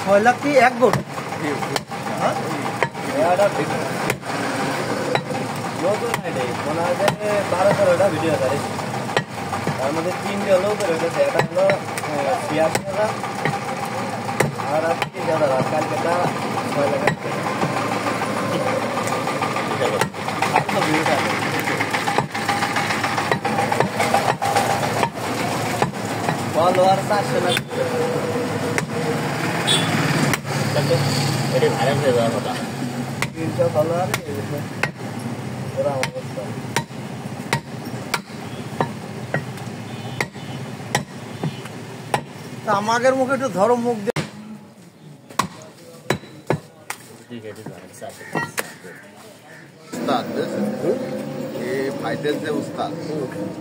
6 লাখ কি এক গোট? হ্যাঁ নতুন এটাই মনে হয় যে 12-13টা ভিডিও আছে তার মধ্যে 3টে হলো করে উঠেছে। এটা হলো 86,000 আর 30,000 আর কালকেটা 6 লাখ ফলোয়ার 400 লাখ এটা ভাইরাল হয়ে যাওয়ার কথা 300 ফলোয়ার ওরা অবস্থা তা আমাদের মুখে একটু ধরো মুখ দিয়ে। উস্তাদ ভাইদের যে উস্তাদ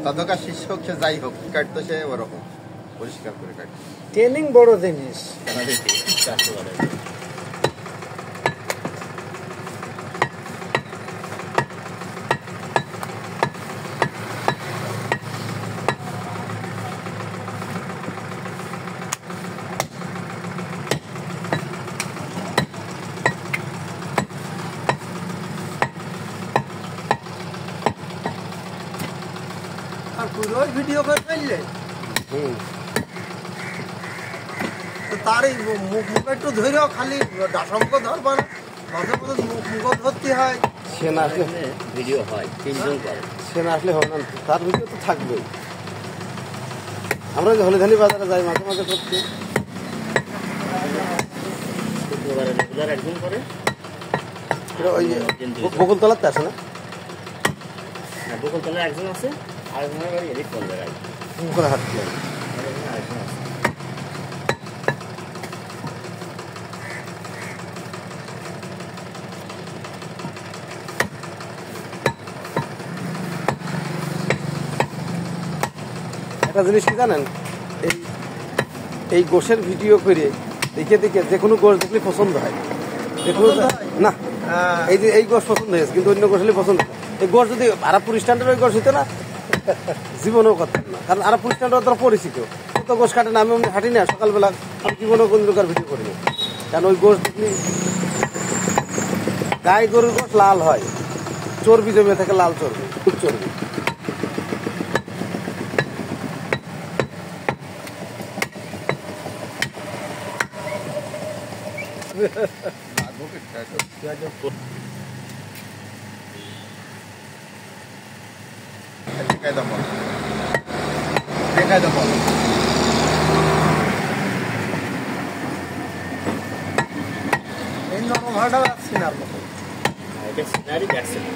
ততকার শিক্ষক সে যাই হোক কাটতো সে ওরকম পরিষ্কার করে কাটতো। ট্রেনিং বড় জিনিস। আর পুরোই ভিডিও করে ফেললে তার এই মুখে একটু ধরেও খালি ডাসমুখ ধরবা না, মাঝে মাঝে মুখ ধরতে হয়। সে না আসলে ভিডিও হয় 3জন করে, সে না আসলে হবে না, তার ভিডিও তো থাকবেই। আমরা যে হলিধানি বাজারে যাই মাঝে মাঝে করতে, রেগুলার একজন করে। ওই বকুলতলাতে আসে না, বকুলতলার একজন আছে, আরেকজনের বাড়ি এদিক করবে করে হাঁটতে একটা জিনিস কি জানেন, এই গোশের ভিডিও করে দেখে দেখে যে কোনো গোশ দেখলে পছন্দ হয়। না এই যে এই গোশ পছন্দ হয়েছে, কিন্তু অন্য গোশ হলে পছন্দ হয়। এই গোশ যদি আরাপুর স্ট্যান্ডের ওই গোশ হইতো না, জীবনেও করতেন না। কারণ আরাপুর স্ট্যান্ডের তো পরিচিত, কত গোশ কাটে না, আমি অমনি হাঁটি না সকালবেলা, আমি জীবনেও কোন প্রকার ভিডিও করিনি। কারণ ওই গোশ দেখলি গাই গরুর গোশ লাল হয়, চর্বি জমে থাকে, লাল চর্বি, খুব চর্বি। এই নরম ভাড়াটাও আসছি না আপনার এটা সিনারি দেখছে না।